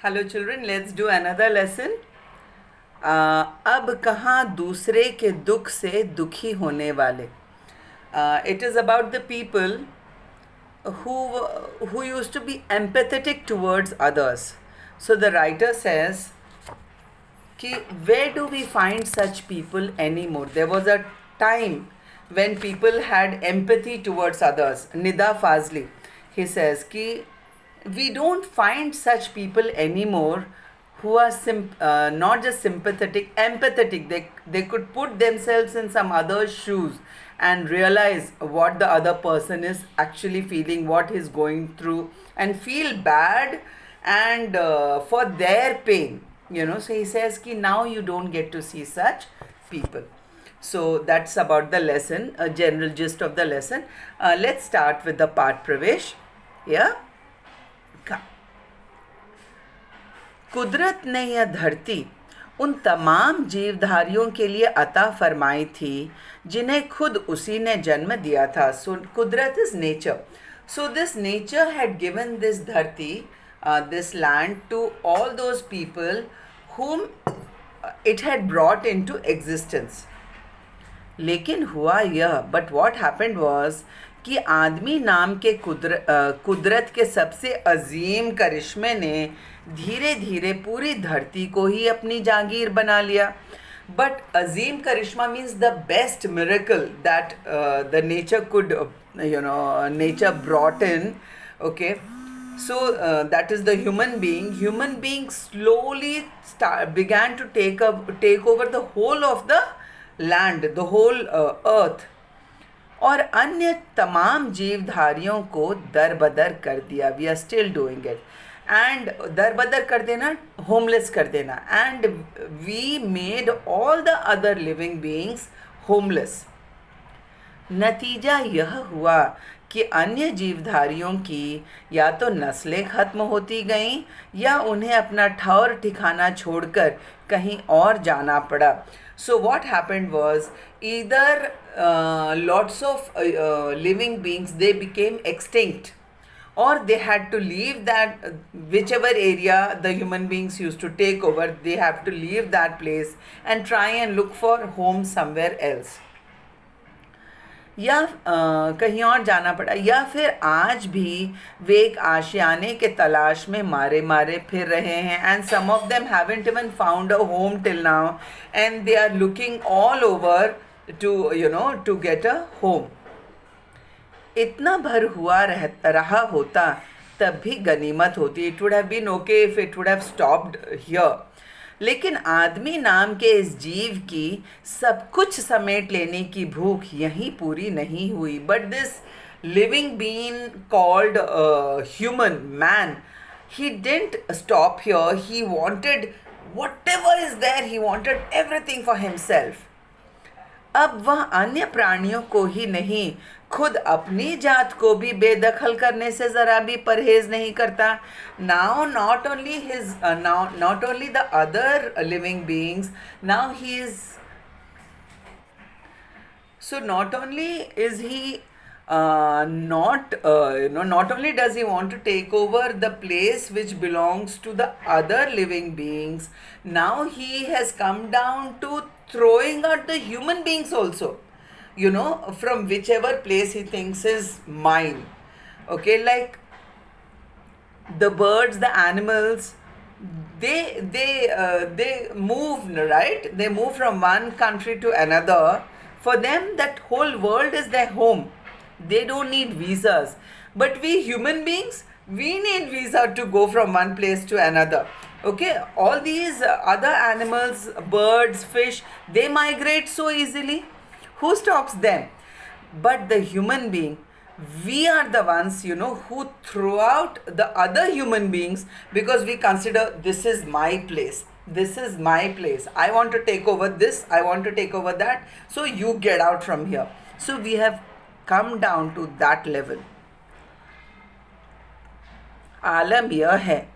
Hello children, let's do another lesson. अब कहाँ दूसरे के दुख से दुखी होने वाले. It is about the people who who used to be empathetic towards others. So the writer says कि where do we find such people anymore? There was a time when people had empathy towards others. Nida Fazli, he says कि we don't find such people anymore who are not just sympathetic, empathetic. They could put themselves in some other's shoes and realize what the other person is actually feeling, what he's going through, and feel bad and for their pain. So he says ki now you don't get to see such people. So that's about the lesson, a general gist of the lesson. Let's start with the part Pravesh. Yeah. कुदरत ने यह धरती उन तमाम जीवधारियों के लिए अता फरमाई थी जिन्हें खुद उसी ने जन्म दिया था. So kudrat is nature. So this nature had given this dharti, this land to all those people whom it had brought into existence. लेकिन हुआ यह, बट वॉट हैपेंड वॉज कि आदमी नाम के कुदरत के सबसे अजीम करिश्मे ने धीरे धीरे पूरी धरती को ही अपनी जागीर बना लिया. बट अजीम करिश्मा means the best miracle that the nature could nature brought in. Okay, so that is the human being slowly began to take over the whole of the land, the whole earth, और अन्य तमाम जीवधारियों को दरबदर कर दिया. We are still doing it. And दरबदर कर देना, होमलेस कर देना. And we made all the other living beings homeless. नतीजा यह हुआ कि अन्य जीवधारियों की या तो नस्लें खत्म होती गईं या उन्हें अपना ठौर ठिकाना छोड़कर कहीं और जाना पड़ा. So what happened was either lots of living beings, they became extinct, or they had to leave that whichever area the human beings used to take over, they have to leave that place and try and look for home somewhere else, या कहीं और जाना पड़ा. या फिर आज भी वे एक आशियाने के तलाश में मारे मारे फिर रहे हैं. And some of them haven't even found a home till now and they are looking all over to get a home. इतना भर हुआ रहा होता तब भी गनीमत होती. It would have been okay if it would have stopped here. लेकिन आदमी नाम के इस जीव की सब कुछ समेट लेने की भूख यहीं पूरी नहीं हुई. But this living being called human man, he didn't stop here. He wanted whatever is there. He wanted everything for himself. अब वह अन्य प्राणियों को ही नहीं, खुद अपनी जात को भी बेदखल करने से ज़रा भी परहेज नहीं करता. Now not only the other living beings, now he is so not only is he not only does he want to take over the place which belongs to the other living beings, now he has come down to throwing out the human beings also, from whichever place he thinks is mine. Okay, like the birds, the animals, they move, right? They move from one country to another. For them, that whole world is their home. They don't need visas. But we human beings, we need visa to go from one place to another. Okay, all these other animals, birds, fish, they migrate so easily. Who stops them? But the human being, we are the ones, who throw out the other human beings because we consider this is my place. This is my place. I want to take over this. I want to take over that. So you get out from here. So we have come down to that level. आलम यह है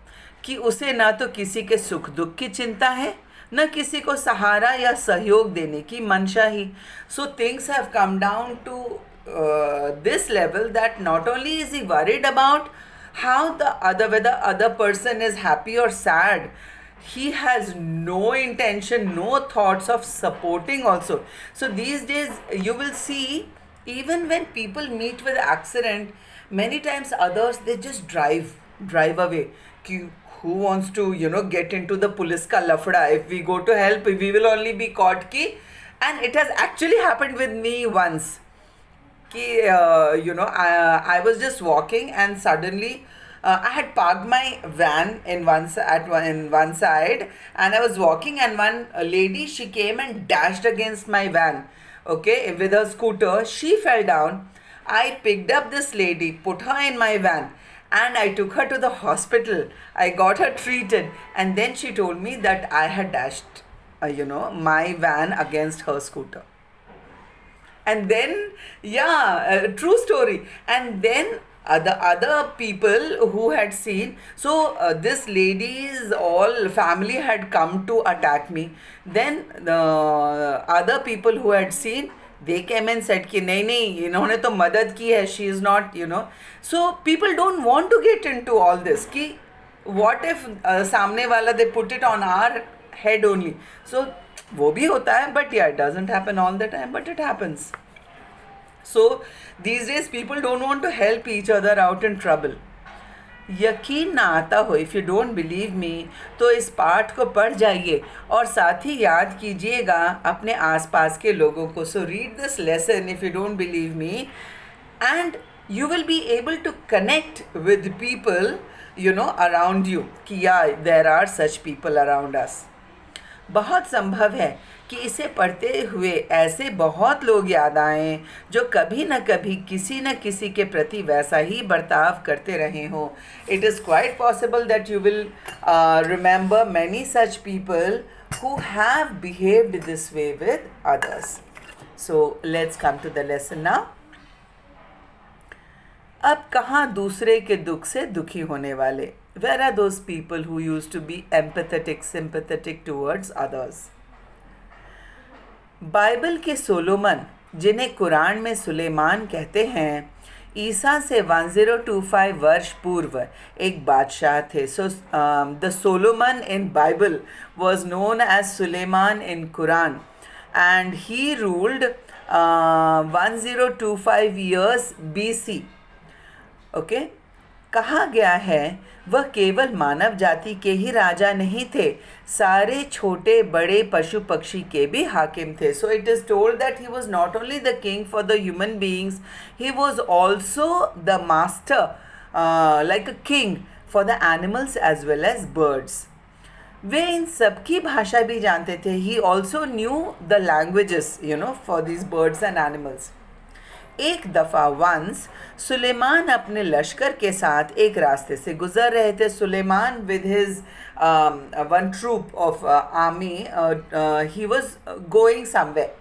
कि उसे ना तो किसी के सुख दुख की चिंता है, न किसी को सहारा या सहयोग देने की मंशा ही. So things have come down to this level that not only is he worried about how the other, whether other person is happy or sad, he has no intention, no thoughts of supporting also. So these days you will see, even when people meet with accident, many times others, they just drive away. Ki, who wants to, get into the police ka lafda? If we go to help, we will only be caught ki. And it has actually happened with me once कि I was just walking and suddenly I had parked my van in one side, and I was walking, and one lady, she came and dashed against my van, okay, with her scooter. She fell down. I picked up this lady, put her in my van, and I took her to the hospital. I got her treated, and then she told me that I had dashed my van against her scooter. And then, yeah, true story. And then the other people who had seen, so this lady's all family had come to attack me. Then the other people who had seen, they came and said कि नहीं नहीं, इन्होंने तो मदद की है, she is not, so people don't want to get into all this कि what if सामने वाला, they put it on our head only. So वो भी होता है, but yeah, it doesn't happen all the time, but it happens. So these days people don't want to help each other out in trouble. यकीन ना आता हो, if you don't believe me, तो इस पाठ को पढ़ जाइए और साथ ही याद कीजिएगा अपने आसपास के लोगों को. So read this lesson if you don't believe me, and you will be able to connect with people around you कि या there are such people around us. बहुत संभव है कि इसे पढ़ते हुए ऐसे बहुत लोग याद आएं जो कभी न कभी किसी न किसी के प्रति वैसा ही बर्ताव करते रहे हों. It is quite possible that you will remember many such people who have behaved this way with others. So let's come to the lesson now. अब कहाँ दूसरे के दुख से दुखी होने वाले? Where are those people who used to be empathetic, sympathetic towards others? Bible के सोलोमन, जिन्हें कुरान में सुलेमान कहते हैं, ईसा से 1025 वर्ष पूर्व एक बादशाह थे. So the Solomon in Bible was known as Suleman in Quran, and he ruled 1025 years BC. Okay कहा गया है वह केवल मानव जाति के ही राजा नहीं थे, सारे छोटे बड़े पशु पक्षी के भी हाकिम थे. So it is told that he was not only the king for the human beings, he was also the master like a king for the animals as well as birds. वे इन सबकी भाषा भी जानते थे. He also knew the languages for this birds and animals. एक दफ़ा once Suleman अपने लश्कर के साथ एक रास्ते से गुज़र रहे थे. Suleman with his one troop of army, he was going somewhere.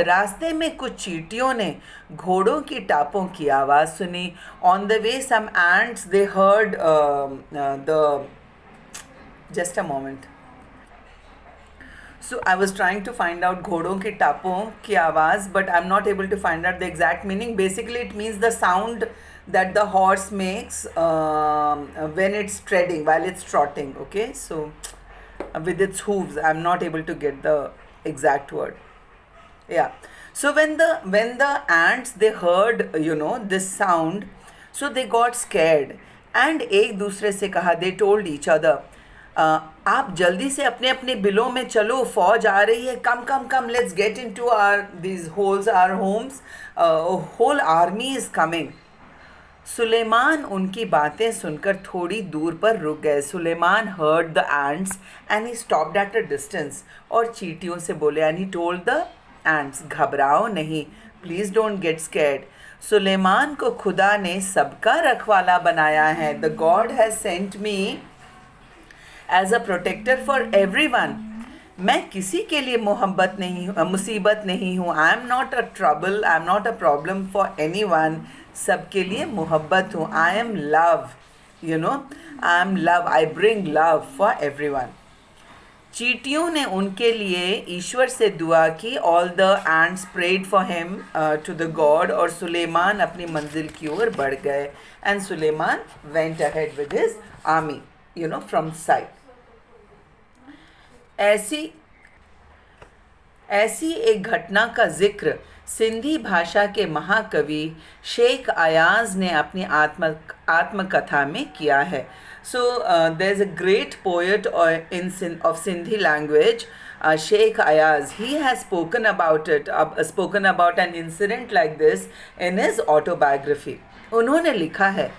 रास्ते में कुछ चींटियों ने घोड़ों की टापों की आवाज़ सुनी. On the way some ants they heard the just a moment. So I was trying to find out घोड़ों की टापों की आवाज़, but I'm not able to find out the exact meaning. Basically it means the sound that the horse makes when it's treading, while it's trotting. Okay, so with its hooves, I'm not able to get the exact word. Yeah, so when the ants, they heard this sound, so they got scared and एक दूसरे से कहा, they told each other, आप जल्दी से अपने अपने बिलों में चलो, फौज आ रही है, come come come, let's get into our these holes, our homes, whole army is coming. Suleman उनकी बातें सुनकर थोड़ी दूर पर रुक गए. Suleman heard the ants and he stopped at a distance. और चींटियों से बोले, and he told the ants, घबराओ नहीं, please don't get scared. Suleman को खुदा ने सबका रखवाला बनाया है. The God has sent me as a protector for everyone. मैं किसी के लिए मुसीबत नहीं हूँ. I am not a trouble, I am not a problem for any one. सबके लिए मोहब्बत हूँ. I am love, I am love, I bring love for every one. चींटियों ने उनके लिए ईश्वर से दुआ की. All the ants prayed for him to the god. और सुलेमान अपनी मंजिल की ओर बढ़ गए. And Suleman went ahead with his army, from side. ऐसी एक घटना का जिक्र सिंधी भाषा के महाकवि शेख अयाज ने अपनी आत्मकथा में किया है. So there's a great poet of Sindhi language, Sheikh Ayaz. He has spoken about an incident like this in his autobiography. उन्होंने लिखा है,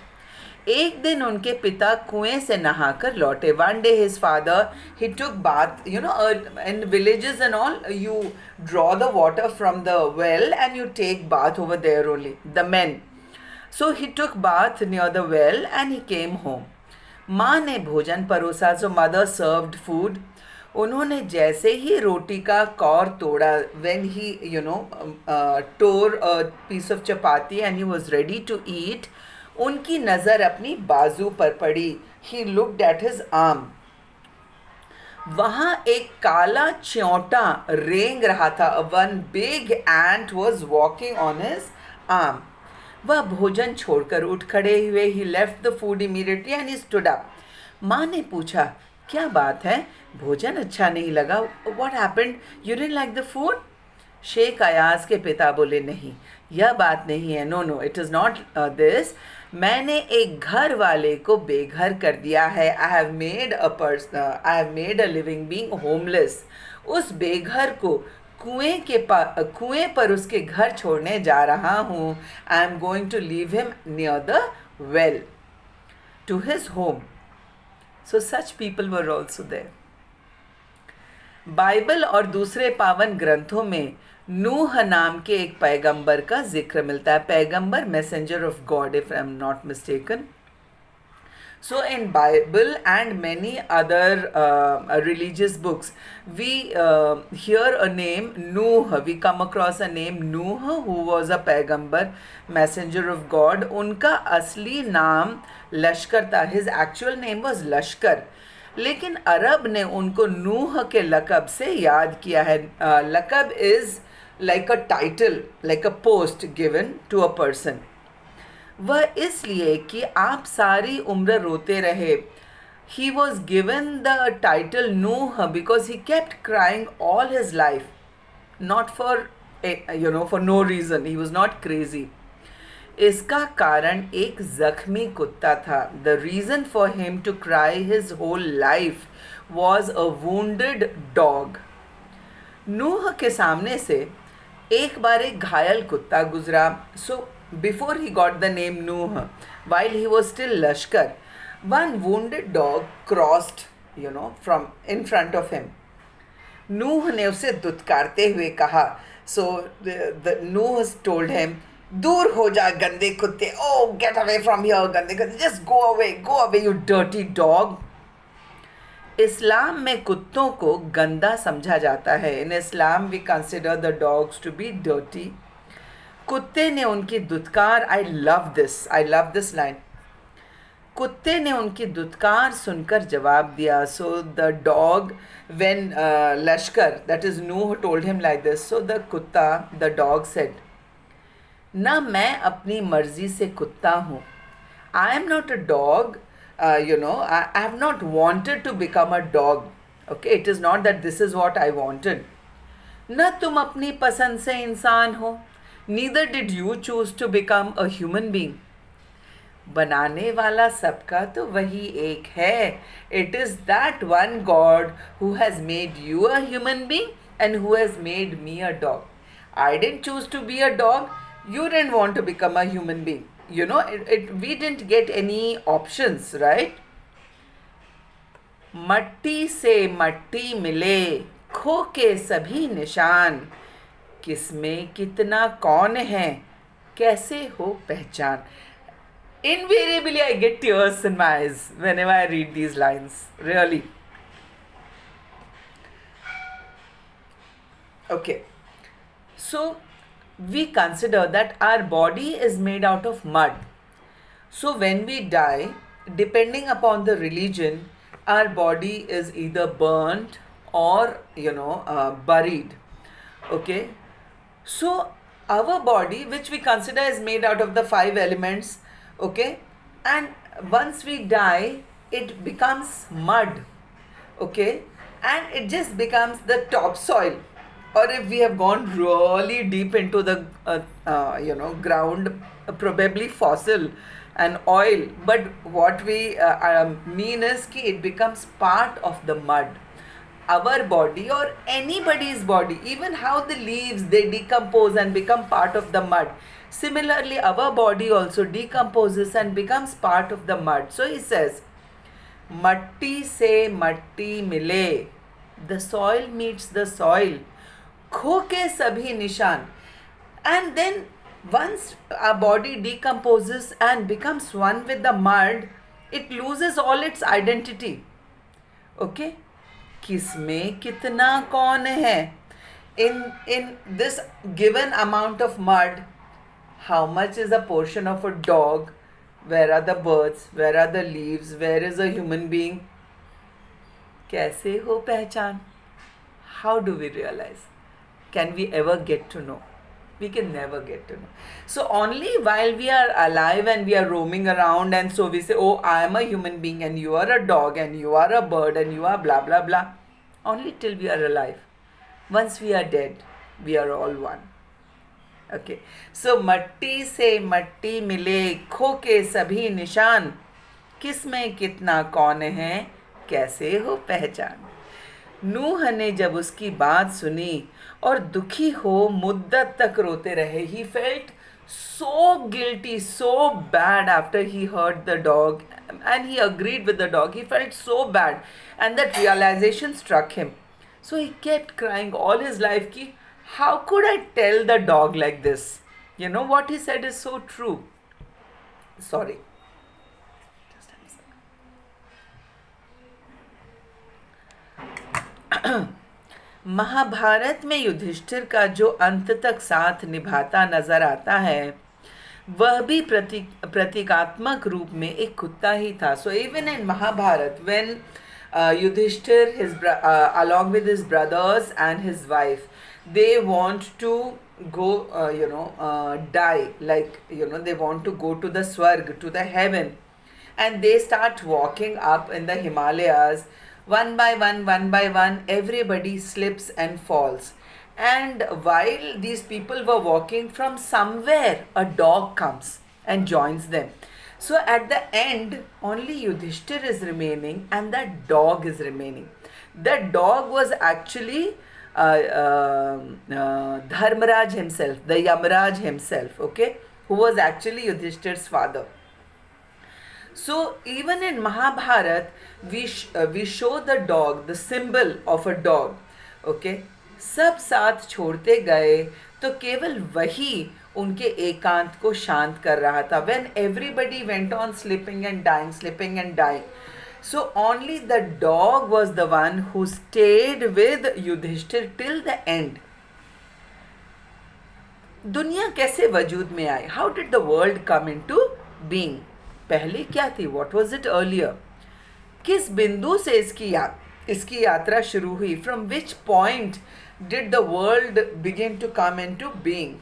एक दिन उनके पिता कुएं से नहाकर लौटे. One day his father, he took bath. In villages and all, you draw the water from the well and you take bath over there only, the men. So he took bath near the well and he came home. माँ ने भोजन परोसा. सो mother served food. उन्होंने जैसे ही रोटी का कौर तोड़ा, when he tore a piece of chapati and he was ready to eat, उनकी नज़र अपनी बाजू पर पड़ी. He looked at his arm. वहाँ एक काला च्योंटा रेंग रहा था. One big ant was walking on his arm. वह भोजन छोड़कर उठ खड़े हुए. He left the food immediately and he stood up. माँ ने पूछा, क्या बात है, भोजन अच्छा नहीं लगा? What happened? You didn't like the food? Sheikh Ayaz के पिता बोले, नहीं, यह बात नहीं है. No, it is not this. मैंने एक घर वाले को बेघर कर दिया है. I have made a living being homeless. उस बेघर को कुएं पर उसके घर छोड़ने जा रहा हूँ. I am going to leave him near the well to his home. So such people were also there. Bible और दूसरे पावन ग्रंथों में नूह नाम के एक पैगंबर का जिक्र मिलता है. पैगंबर, messenger of God, if I am not mistaken. So in Bible and many other religious books, we hear a name Nuh. We come across a name Nuh, who was a पैगंबर, messenger of God. उनका असली नाम लश्कर था. His actual name was लश्कर. लेकिन अरब ने उनको नूह के लक़ब से याद किया है. लक़ब is like a title, like a post given to a person. वह इसलिए कि आप सारी उम्र रोते रहे. He was given the title Nuh because he kept crying all his life, not for no reason. He was not crazy. इसका कारण एक जख्मी कुत्ता था. The reason for him to cry his whole life was a wounded dog. नूह के सामने से एक बार एक घायल कुत्ता गुजरा. So before he got the name Nuh, while he was still Lashkar, one wounded dog crossed, from in front of him. नूह ने उसे दुत्कारते हुए कहा. So the Nuh told him, दूर हो जा गंदे कुत्ते. Oh, get away from here, गंदे कुत्ते. Just go away, you dirty dog. इस्लाम में कुत्तों को गंदा समझा जाता है. In Islam we consider the dogs to be dirty. कुत्ते ने उनकी दुत्कार, I love this line. कुत्ते ने उनकी दुत्कार सुनकर जवाब दिया. So the dog, when Lashkar, that is Nuh, told him like this, so the dog said, ना मैं अपनी मर्जी से कुत्ता हूँ. I am not a dog. I have not wanted to become a dog. Okay, it is not that this is what I wanted. ना तुम अपनी पसंद से इंसान हो. Neither did you choose to become a human being. बनाने वाला सबका तो वही एक है. It is that one God who has made you a human being and who has made me a dog. I didn't choose to be a dog. You didn't want to become a human being. We didn't get any options, right? मट्टी से मट्टी मिले, खो के सभी निशान, किसमें कितना कौन है, कैसे हो पहचान. Invariably I get tears in my eyes whenever I read these lines, really. Okay, so we consider that our body is made out of mud. So when we die, depending upon the religion, our body is either burnt or buried. Okay, so our body, which we consider is made out of the five elements, okay, and once we die, it becomes mud, okay, and it just becomes the topsoil. Or if we have gone really deep into the ground, probably fossil and oil, but what we mean is ki it becomes part of the mud. Our body or anybody's body, even how the leaves, they decompose and become part of the mud, similarly our body also decomposes and becomes part of the mud. So he says, matti se matti mile, the soil meets the soil, खो के sabhi nishan. And then once our body decomposes and becomes one with the mud, it loses all its identity. Okay, किसमें कितना कौन है? In this given amount of mud, how much is a portion of a dog? Where are the birds? Where are the leaves? Where is a human being? कैसे हो पहचान? How do we realize? Can we ever get to know? We can never get to know. So only while we are alive and we are roaming around, and so we say, oh, I am a human being and you are a dog and you are a bird and you are blah blah blah. Only till we are alive. Once we are dead, we are all one. Okay. So मट्टी से मट्टी मिले, खो के सभी निशान, किसमें कितना कौन है, कैसे हो पहचान. नूह ने जब उसकी बात सुनी और दुखी हो मुद्दत तक रोते रहे. He felt so guilty, so bad after he heard the dog and he agreed with the dog. He felt so bad and that realization struck him. So he kept crying all his life ki, how could I tell the dog like this? You know what he said is so true. Sorry. Mahabharat में युधिष्ठिर का जो अंत तक साथ निभाता नजर आता है, वह भी प्रतीकात्मक रूप में एक कुत्ता ही था. So even in Mahabharat, when Yudhishthir, along with his brothers and his wife, they want to go, die. Like, they want to go to the Swarg, to the heaven. And they start walking up in the Himalayas. One by one, everybody slips and falls. And while these people were walking, from somewhere, a dog comes and joins them. So at the end, only Yudhishthir is remaining and that dog is remaining. That dog was actually Dharmaraj himself, the Yamaraj himself, okay, who was actually Yudhishthir's father. So even in Mahabharat, we show the dog, the symbol of a dog, okay. सब साथ छोड़ते गए तो केवल वही उनके एकांत को शांत कर रहा था. When everybody went on slipping and dying, so only the dog was the one who stayed with Yudhishthir till the end. दुनिया कैसे वजूद में आई? How did the world come into being? पहले क्या थी? What was it earlier? किस बिंदु से इसकी यात्रा शुरू हुई? From which point did the world begin to come into being?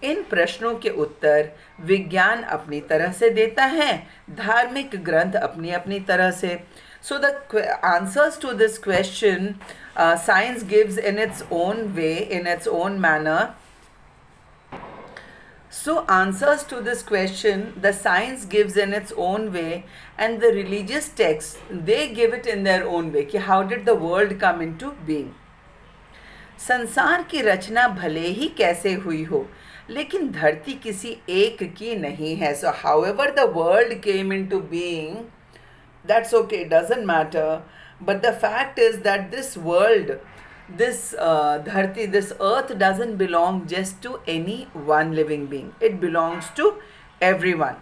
इन प्रश्नों के उत्तर विज्ञान अपनी तरह से देता है, धार्मिक ग्रंथ अपनी अपनी तरह से. So the answers to this question, science gives in its own way, in its own manner. So answers to this question, the science gives in its own way, and the religious texts, they give it in their own way. कि how did the world come into being? संसार की रचना भले ही कैसे हुई हो, लेकिन धरती किसी एक की नहीं है. So however the world came into being, that's okay, doesn't matter. But the fact is that this world, this dharti, this earth doesn't belong just to any one living being. It belongs to everyone.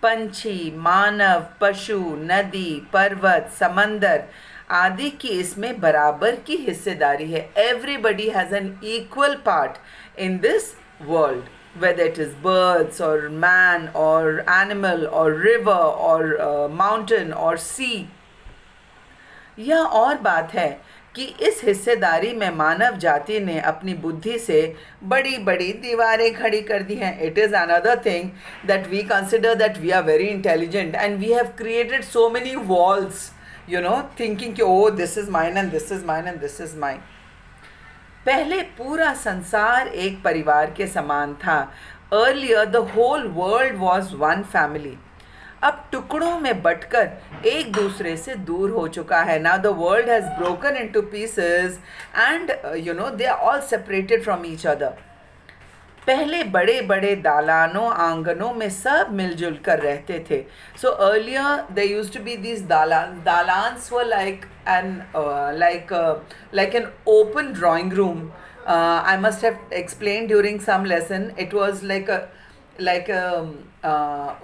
पंछी, मानव, पशु, नदी, पर्वत, समंदर आदि की इसमें बराबर की हिस्सेदारी है. Everybody has an equal part in this world, whether it is birds or man or animal or river or mountain or sea. यह और बात है कि इस हिस्सेदारी में मानव जाति ने अपनी बुद्धि से बड़ी बड़ी दीवारें खड़ी कर दी हैं. It is another thing that we consider that we are very intelligent and we have created so many walls, you know, thinking कि oh this is mine and this is mine and this is mine. पहले पूरा संसार एक परिवार के समान था. Earlier the whole world was one family. अब टुकड़ों में बंटकर एक दूसरे से दूर हो चुका है. Now the world has broken into pieces and you know they are all separated from each other. पहले बड़े बड़े दालानों आंगनों में सब मिलजुल कर रहते थे. So earlier they used to be these dalans were like an open drawing room. I must have explained during some lesson. It was like a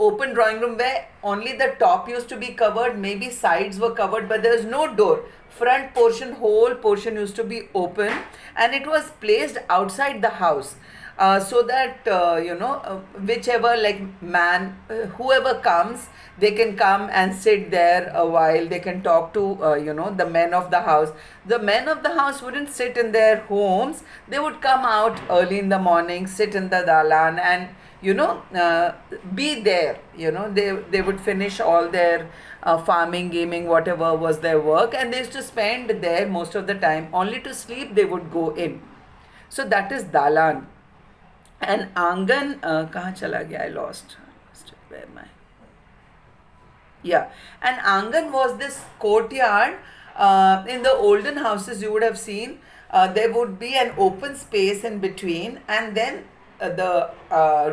open drawing room where only the top used to be covered, maybe sides were covered, but there was no door. Front portion, whole portion used to be open, and it was placed outside the house. So that whichever like man, whoever comes, they can come and sit there a while. They can talk to the men of the house. The men of the house wouldn't sit in their homes. They would come out early in the morning, sit in the dalan, and be there. They would finish all their farming, gaming, whatever was their work, and they used to spend there most of the time. Only to sleep they would go in. So that is dalan. And आंगन कहाँ चला गया? I lost. Where am I? Yeah, and आंगन was this courtyard. In the olden houses you would have seen there would be an open space in between, and then the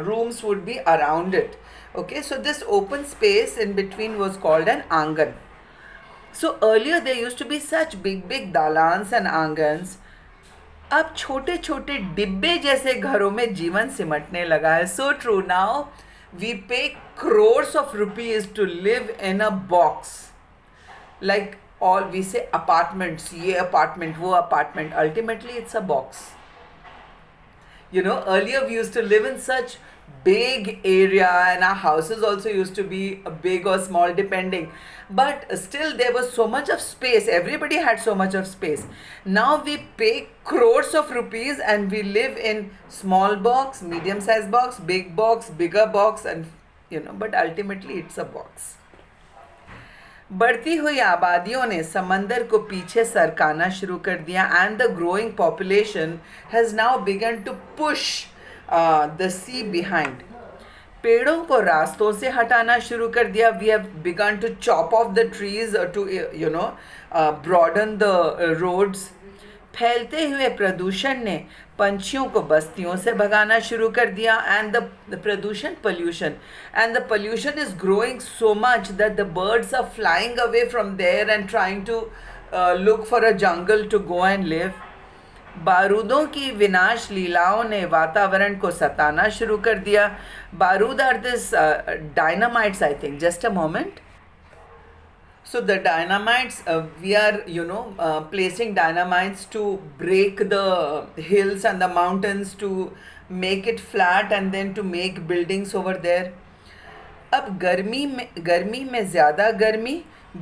rooms would be around it. Okay, so this open space in between was called an आंगन. So earlier there used to be such big dalans and आंगन्स. अब छोटे छोटे डिब्बे जैसे घरों में जीवन सिमटने लगा है. So true. नाउ वी पे crores of rupees to live in a box. Like all we say apartments, ये apartment, वो apartment. Ultimately it's a box. Earlier we used to live in such big area, and our houses also used to be big or small depending, but still there was so much of space. Everybody had so much of space. Now we pay crores of rupees and we live in small box, medium sized box, big box, bigger box, and but ultimately it's a box. बढ़ती हुई आबादियों ने समंदर को पीछे सरकाना शुरू कर दिया, and the growing population has now begun to push the sea behind. पेड़ों को रास्तों से हटाना शुरू कर दिया. We have begun to chop off the trees to broaden the roads. फैलते हुए प्रदूषण ने पंछियों को बस्तियों से भगाना शुरू कर दिया, and the pollution and the pollution is growing so much that the birds are flying away from there and trying to look for a jungle to go and live. बारूदों की विनाश लीलाओं ने वातावरण को सताना शुरू कर दिया. बारूद are this dynamites, I think. Just a moment. So the dynamites, we are placing dynamites to break the hills and the mountains, to make it flat and then to make buildings over there. अब गर्मी में ज़्यादा गर्मी,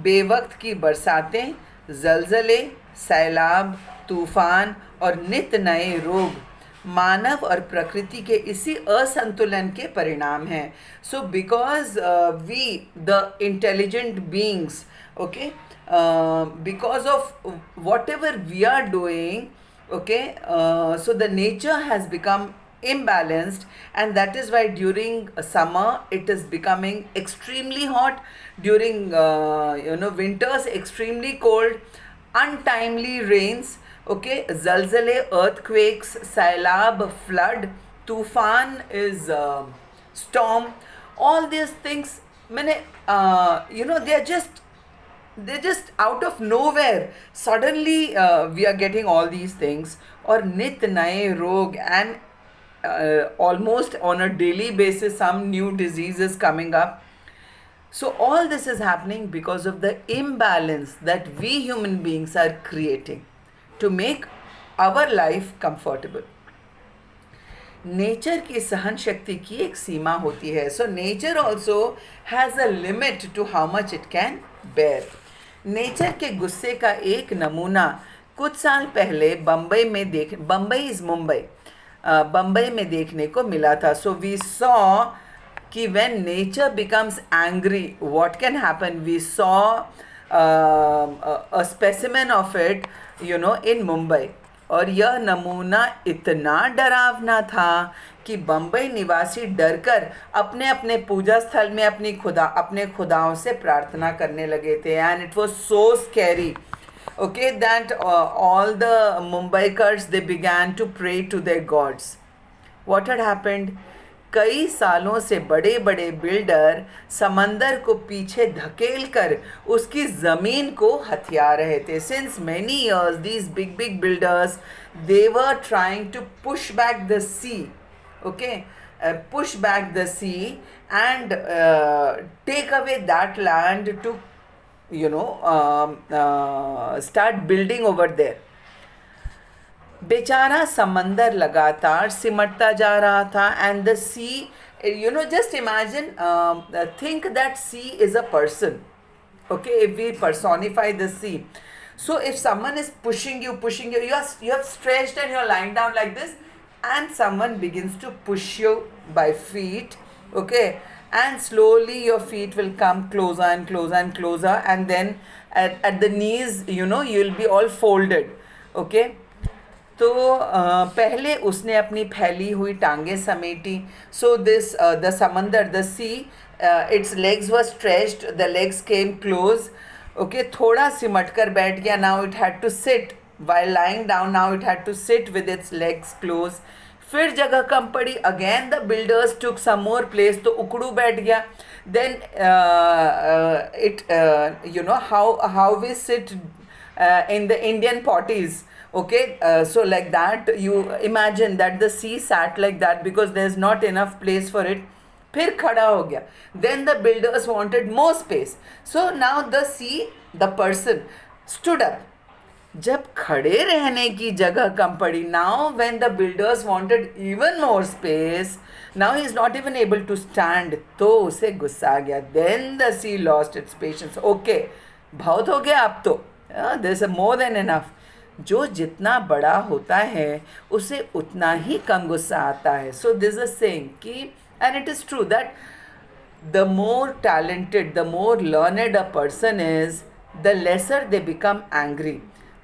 बेवक्त की बरसातें, ज़लज़ले, सैलाब, तूफ़ान और नित नए रोग मानव और प्रकृति के इसी असंतुलन के परिणाम हैं. So because we the intelligent beings, okay, because of whatever we are doing, okay, so the nature has become imbalanced, and that is why during summer it is becoming extremely hot, during winters extremely cold, untimely rains, okay, zalzale, earthquakes, sailab, flood, tufan is storm. All these things, they're just out of nowhere. Suddenly we are getting all these things, और नित नए रोग, and almost on a daily basis some new disease is coming up. So all this is happening because of the imbalance that we human beings are creating to make our life comfortable. Nature की सहन शक्ति की एक सीमा होती है. So nature also has a limit to how much it can bear. Nature के गुस्से का एक नमूना कुछ साल पहले बम्बई इज़ मुंबई, बम्बई में देखने को मिला था. सो वी सॉ कि when nature becomes angry, what can happen? We saw a specimen of it, in Mumbai. और यह नमूना इतना डरावना था कि बम्बई निवासी डरकर अपने अपने पूजा स्थल में अपने खुदाओं से प्रार्थना करने लगे थे. And it was so scary, okay, that all the Mumbaikars, they began to pray to their gods. What had happened? कई सालों से बड़े बड़े बिल्डर समंदर को पीछे धकेल कर उसकी ज़मीन को हथिया रहे थे. Since many years these big big builders, they were trying to push back the sea, okay, push back the sea and take away that land to start building over there. बेचारा समंदर लगातार सिमटता जा रहा था. And the sea, just imagine, think that sea is a person, okay, if we personify the sea. So if someone is pushing you, you have stretched and you're lying down like this, and someone begins to push you by feet, okay, and slowly your feet will come closer and closer and closer, and then at the knees, you'll be all folded, okay. तो पहले उसने अपनी फैली हुई टांगें समेटी. So this the samandar, the sea, its legs were stretched, the legs came close, okay, थोड़ा सिमट कर बैठ गया. Now it had to sit while lying down, now it had to sit with its legs closed. फिर जगह कम पड़ी, again the builders took some more place, तो उकड़ू बैठ गया. Then how we sit in the Indian potties, okay, so like that, you imagine that the sea sat like that because there's not enough place for it. फिर खड़ा हो गया. Then the builders wanted more space, so now the sea, the person, stood up. जब खड़े रहने की जगह कम पड़ी, now when the builders wanted even more space, now he is not even able to stand, तो उसे गुस्सा आ गया. Then the sea lost its patience. Okay, बहुत हो गया अब तो, there's more than enough. जो जितना बड़ा होता है उसे उतना ही कम गुस्सा आता है. So this is a saying कि, and it is true that the more talented, the more learned a person is, the lesser they become angry.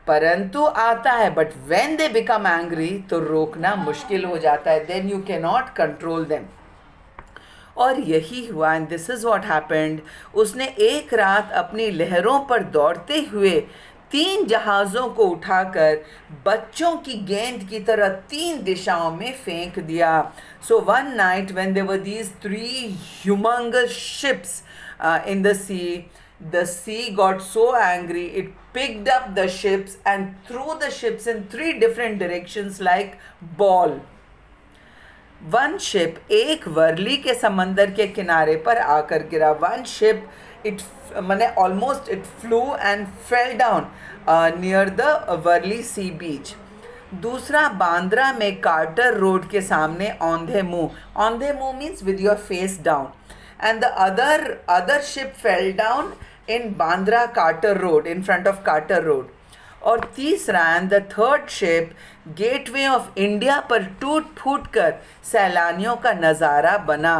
परंतु आता है, but when they become angry तो रोकना मुश्किल हो जाता है. then you cannot control them. और यही हुआ, and this is what happened. उसने एक रात अपनी लहरों पर दौड़ते हुए 3 जहाज़ों को उठाकर बच्चों की गेंद की तरह 3 दिशाओं में फेंक दिया. So one night when there were these 3 humongous ships in the sea got so angry, it picked up the ships and threw the ships in 3 different directions like ball. One ship, एक वर्ली के समंदर के किनारे पर आकर गिरा. One ship, almost it flew and fell down near the Worli sea beach. दूसरा बांद्रा में कार्टर रोड के सामने औंधे मुंह means with your face down. And the other ship fell down in Bandra Carter Road, in front of Carter Road. और तीसरा, and the third ship, gateway of India पर टूट फूट कर सैलानियों का नज़ारा बना.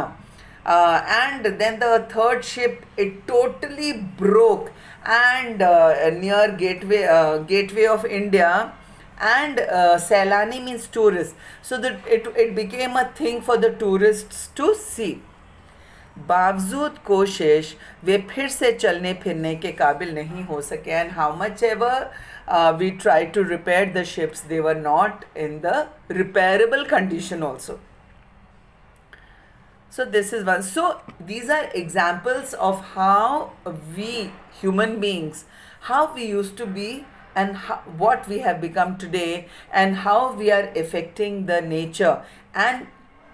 And then the third ship, it totally broke and near gateway of India, and Sailani means tourist, so that it became a thing for the tourists to see. बावजूद कोशिश वे फिर से चलने फिरने के काबिल नहीं हो सके. And how much ever we try to repair the ships, they were not in the repairable condition also. So this is one. So these are examples of how we human beings, how we used to be and what we have become today, and how we are affecting the nature and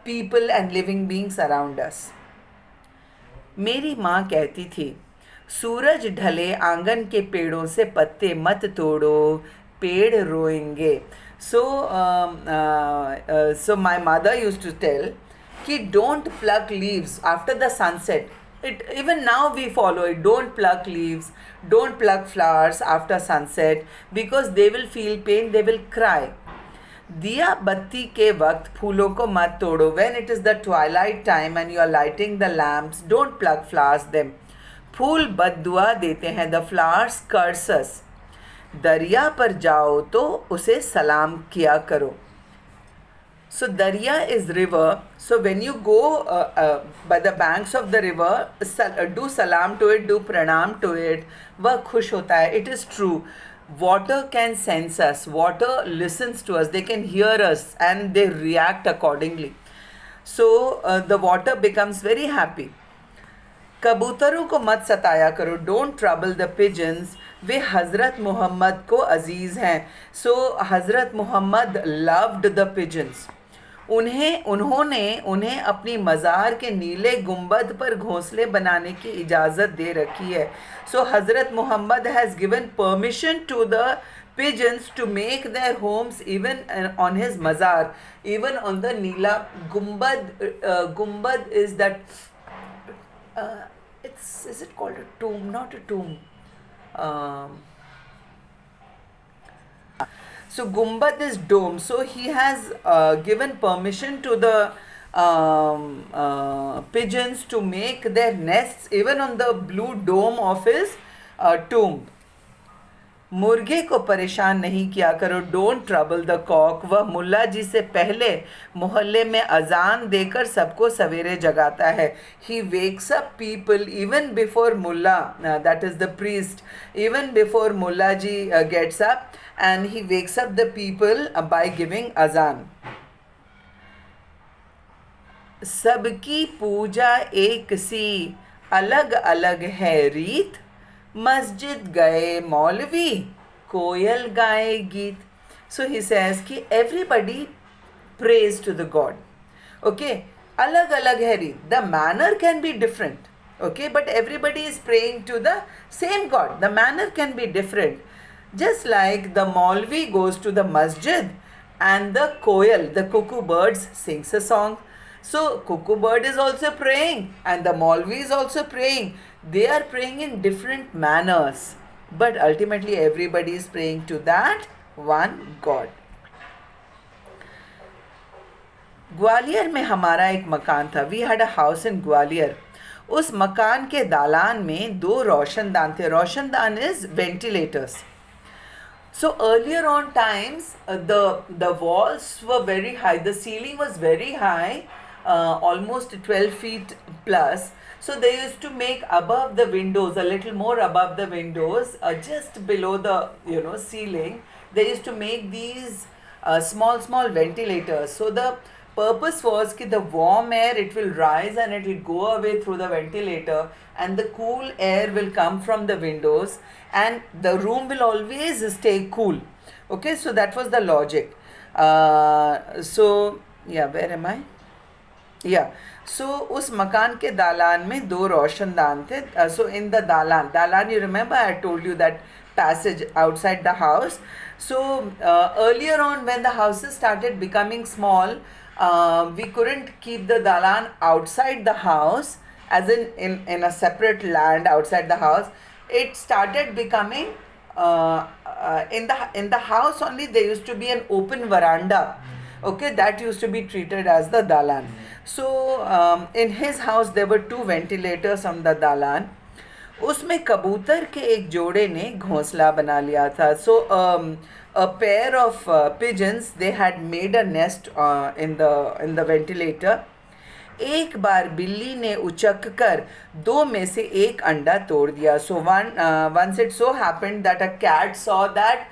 people and living beings around us. मेरी माँ कहती थी, सूरज ढले आंगन के पेड़ों से पत्ते मत तोड़ो, पेड़ रोएंगे. So my mother used to tell कि don't pluck leaves after the sunset. It even now we follow it. Don't pluck leaves, don't pluck flowers after sunset because they will feel pain, they will cry. दिया बत्ती के वक्त फूलों को मत तोड़ो. When it is the twilight time and you are lighting the lamps, don't pluck flowers them. फूल बद्दुआ देते हैं. The flowers curse us. दरिया पर जाओ तो उसे सलाम किया करो. So Darya is river. So when you go by the banks of the river, do salam to it, do pranam to it. वह खुश होता है. It is true. Water can sense us. Water listens to us. They can hear us and they react accordingly. So the water becomes very happy. कबूतरों को मत सताया करो. Don't trouble the pigeons. वे हज़रत मोहम्मद को अजीज़ हैं. So हज़रत मोहम्मद loved the pigeons. उन्होंने उन्हें अपनी मज़ार के नीले गुंबद पर घोंसले बनाने की इजाज़त दे रखी है. So Hazrat Mohammad has given permission to the pigeons to make their homes even on his mazar, even on the Neela Gumbad. Gumbad is that is it called a tomb? Not a tomb. So Gumbad is dome. So he has given permission to the pigeons to make their nests even on the blue dome of his tomb. मुर्गे को परेशान नहीं किया करो. Don't trouble the cock. वह मुल्ला जी से पहले मोहल्ले में अजान देकर सबको सवेरे जगाता है. He wakes up people even before mulla, that is the priest, even before mulla ji gets up and he wakes up the people by giving azaan. सबकी पूजा एक सी, अलग अलग है रीत. मस्जिद गए मौलवी, कोयल गाए गीत. सो ही सेज कि everybody praise to the god. Okay, अलग अलग है रीत. The manner can be different. Okay, but everybody is praying to the same god. The manner can be different. Just like the maulvi goes to the masjid and the koyal, the cuckoo birds, sings a song. So cuckoo bird is also praying and the Maulvi is also praying. They are praying in different manners, but ultimately everybody is praying to that one God. Gwalior में हमारा एक मकान था. We had a house in Gwalior. उस मकान के दालान में 2 रोशनदान थे. रोशनदान is ventilators. So earlier on times, the walls were very high. The ceiling was very high, almost 12 feet plus. So they used to make above the windows, a little more above the windows, just below the ceiling. They used to make these small ventilators. So the purpose was that the warm air, it will rise and it will go away through the ventilator, and the cool air will come from the windows, and the room will always stay cool. Okay, so that was the logic. So yeah, where am I? Yeah, so उस मकान के दालान में 2 रोशनदान थे. So in the dalan, you remember I told you that passage outside the house. So earlier on, when the houses started becoming small, we couldn't keep the dalan outside the house, as in a separate land outside the house. It started becoming in the house only. There used to be an open veranda. Okay, that used to be treated as the dalan. So in his house there were 2 ventilators on the dalan. उसमें कबूतर के एक जोड़े ने घोंसला बना लिया था. So a pair of pigeons, they had made a nest in the ventilator. एक बार बिल्ली ने उचक कर 2 में से एक अंडा तोड़ दिया. So once it so happened that a cat saw that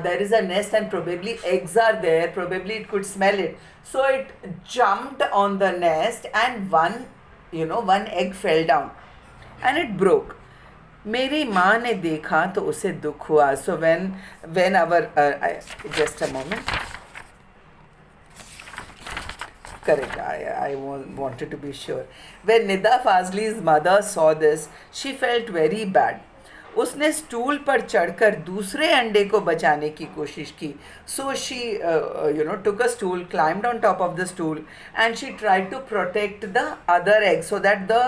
there is a nest and probably eggs are there, probably it could smell it. So it jumped on the nest and one egg fell down and it broke. मेरी माँ ने देखा तो उसे दुख हुआ. So when our just a moment. Correct, I wanted to be sure. When Nida Fazli's mother saw this, she felt very bad. उसने stool पर चढ़कर दूसरे अंडे को बचाने की कोशिश की. So she took a stool, climbed on top of the stool, and she tried to protect the other egg so that the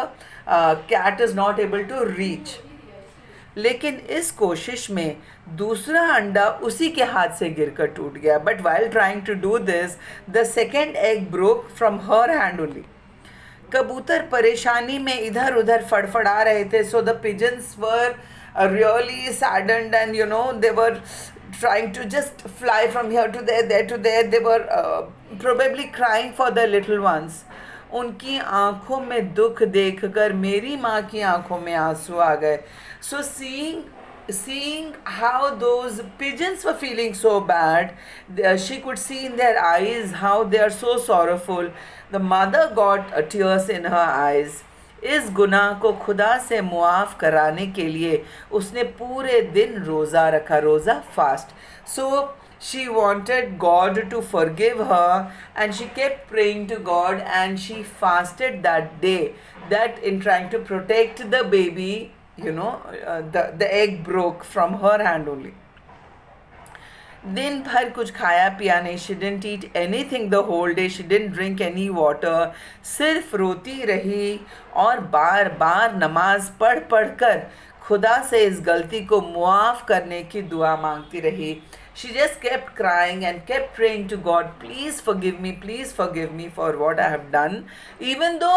cat is not able to reach. लेकिन इस कोशिश में दूसरा अंडा उसी के हाथ से गिरकर टूट गया. But while trying to do this, the second egg broke from her hand only. कबूतर परेशानी में इधर उधर फड़फड़ा रहे थे. So the pigeons were really saddened, and they were trying to just fly from here to there to there. They were probably crying for the little ones. उनकी आंखों में दुख देखकर मेरी माँ की आंखों में आंसू आ गए. So seeing how those pigeons were feeling so bad, she could see in their eyes how they are so sorrowful. The mother got tears in her eyes. इस गुनाह को खुदा से मुआफ़ कराने के लिए उसने पूरे दिन रोज़ा रखा, रोज़ा fast. So she wanted God to forgive her, and she kept praying to God, and she fasted that day, that in trying to protect the baby, the egg broke from her hand only. दिन भर कुछ खाया पिया नहीं. She didn't eat anything the whole day. She didn't drink any water. सिर्फ रोती रही और बार बार नमाज पढ़ पढ़ कर खुदा से इस गलती को मुआफ़ करने की दुआ मांगती रही. She just kept crying and kept praying to god, please forgive me for what I have done, even though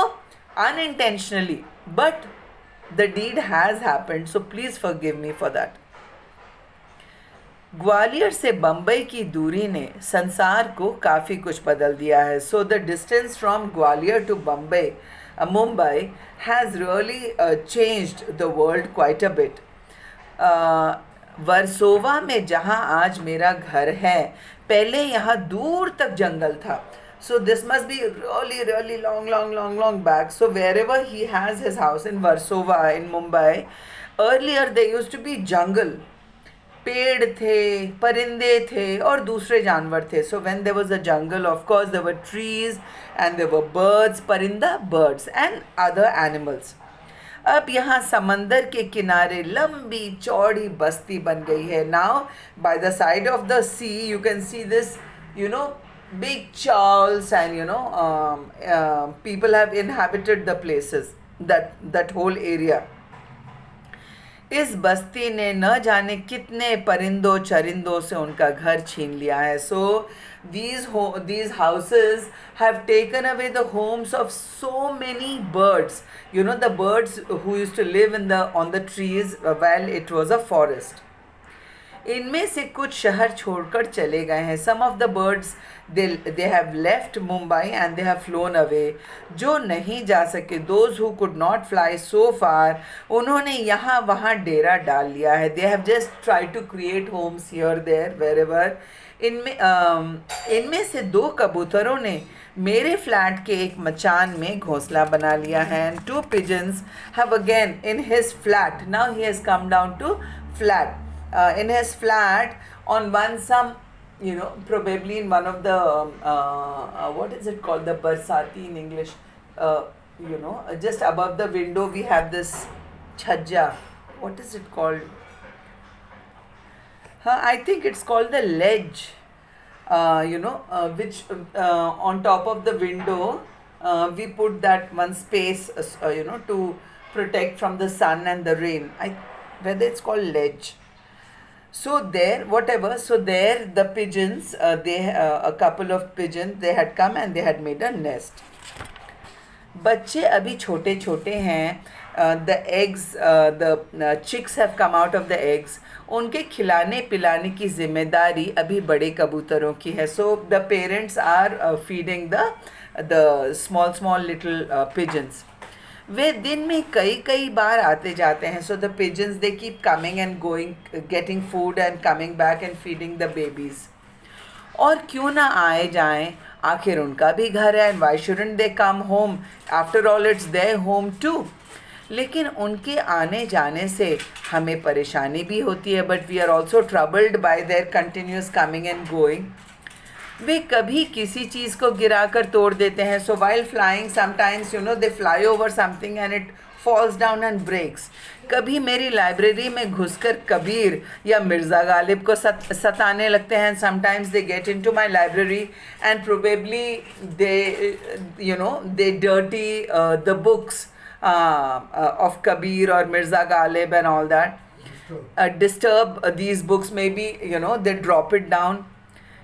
unintentionally, but the deed has happened, so please forgive me for that. Gwalior से बम्बई की दूरी ने संसार को काफ़ी कुछ बदल दिया है. So the distance from Gwalior to Mumbai has really changed the world quite a bit. Versova में जहाँ आज मेरा घर है, पहले यहाँ दूर तक जंगल था. So this must be really long back. So wherever he has his house in Versova, in Mumbai, earlier there used to be jungle. पेड़ थे, परिंदे थे और दूसरे जानवर थे. So when there was a jungle, of course there were trees and there were birds, परिंदा birds and other animals. अब यहाँ समंदर के किनारे लंबी चौड़ी बस्ती बन गई है. Now by the side of the sea you can see this, big chawls, and people have inhabited the places, that whole area. इस बस्ती ने न जाने कितने परिंदों चरिंदों से उनका घर छीन लिया है. So these houses have taken away the homes of so many birds. The birds who used to live on the trees while it was a forest. इनमें से कुछ शहर छोड़कर चले गए हैं. Some of the birds they have left Mumbai and they have flown away. जो नहीं जा सके, those who could not fly so far, उन्होंने यहाँ वहाँ डेरा डाल लिया है. They have just tried to create homes here, there, wherever. इनमें से 2 कबूतरों ने मेरे फ्लैट के एक मचान में घोंसला बना लिया है. And 2 pigeons have again in his flat. Now he has come down to flat. In his flat on probably in one of the what is it called, the barsati in English, just above the window we have this chhajja. What is it called? I think it's called the ledge, which on top of the window we put that one space, to protect from the sun and the rain. Whether it's called ledge. So there, the pigeons, a couple of pigeons, they had come and they had made a nest. बच्चे अभी छोटे छोटे हैं. The eggs, the chicks have come out of the eggs. उनके खिलाने पिलाने की जिम्मेदारी अभी बड़े कबूतरों की है. So the parents are feeding the small little pigeons. वे दिन में कई बार आते जाते हैं. So the pigeons, they keep coming and going, getting food and coming back and feeding the babies. और क्यों ना आए जाएं, आखिर उनका भी घर है. And why shouldn't they come home? After all, it's their home too. लेकिन उनके आने जाने से हमें परेशानी भी होती है. But we are also troubled by their continuous coming and going. वे कभी किसी चीज़ को गिरा कर तोड़ देते हैं. So while flying, sometimes they fly over something and it falls down and breaks. कभी मेरी लाइब्रेरी में घुसकर कबीर या मिर्ज़ा गालिब को सताने लगते हैं. Sometimes they get into my library and probably they dirty the books of Kabir or Mirza Ghalib and all that. Disturb these books, maybe they drop it down.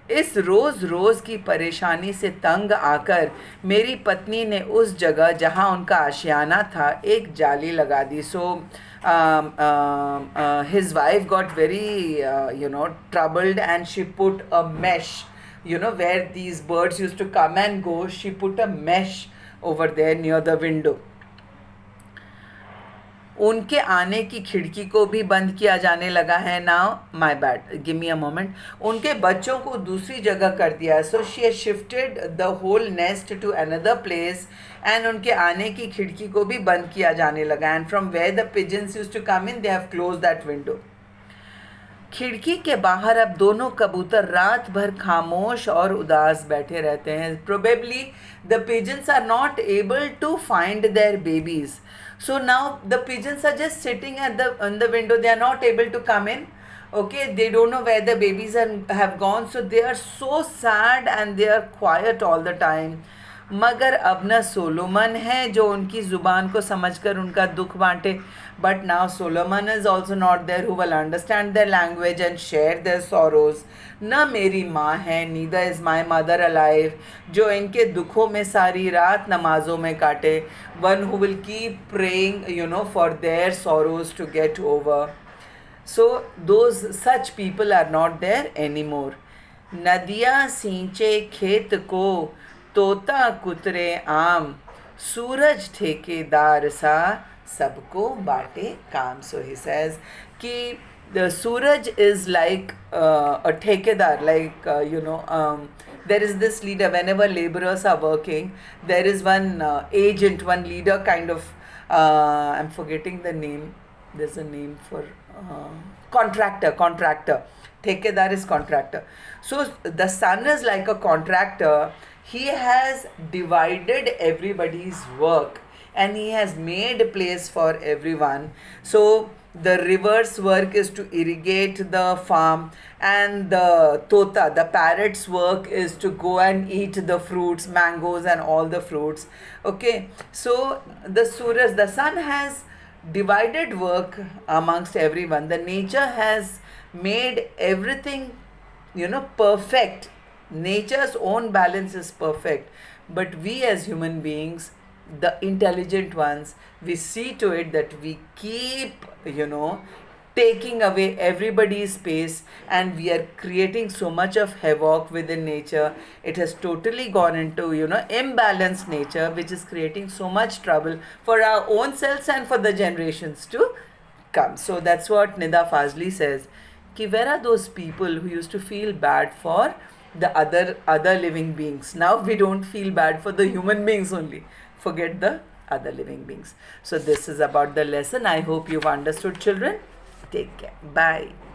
इस रोज़ रोज़ की परेशानी से तंग आकर मेरी पत्नी ने उस जगह जहाँ उनका आशियाना था एक जाली लगा दी. सो his wife got very troubled, and she put a mesh, where these birds used to come and go. She put a mesh over there near the window. उनके आने की खिड़की को भी बंद किया जाने लगा है. Now my bad, give me a moment. उनके बच्चों को दूसरी जगह कर दिया. So she has shifted the whole nest to another place, and उनके आने की खिड़की को भी बंद किया जाने लगा. And from where the pigeons used to come in, they have close that window. खिड़की के बाहर अब दोनों कबूतर रात भर खामोश और उदास बैठे रहते हैं. Probably the pigeons are not able to find their babies. So now the pigeons are just sitting on the window. They are not able to come in. Okay, they don't know where the babies have gone. So they are so sad and they are quiet all the time. मगर अब न Solomon है जो उनकी ज़ुबान को समझकर उनका दुख बांटे. But now Solomon is also not there who will understand their language and share their sorrows. न मेरी माँ है, neither is my mother alive, जो इनके दुखों में सारी रात नमाज़ों में काटे. One who will keep praying, for their sorrows to get over. So such people are not there anymore. नदियाँ सींचे खेत को, तोता कुतरे आम, सूरज ठेकेदार सा, सबको बाटे काम. So he says कि the Suraj is like a ठेकेदार, like there is this leader. Whenever laborers are working, there is one agent, one leader kind of, I'm forgetting the name. There's a name for contractor. Thekedar is contractor. So the sun is like a contractor. He has divided everybody's work and he has made a place for everyone. So the river's work is to irrigate the farm, and the tota, the parrot's work is to go and eat the fruits, mangoes and all the fruits. Okay, so the Suraj, the sun has divided work amongst everyone. The nature has made everything, perfect. Nature's own balance is perfect. But we as human beings, the intelligent ones, we see to it that we keep, taking away everybody's space, and we are creating so much of havoc within nature. It has totally gone into, imbalanced nature, which is creating so much trouble for our own selves and for the generations to come. So that's what Nida Fazli says. Ki where are those people who used to feel bad for the other living beings? Now we don't feel bad for the human beings only. Forget the other living beings. So this is about the lesson. I hope you've understood, children. Take care. Bye.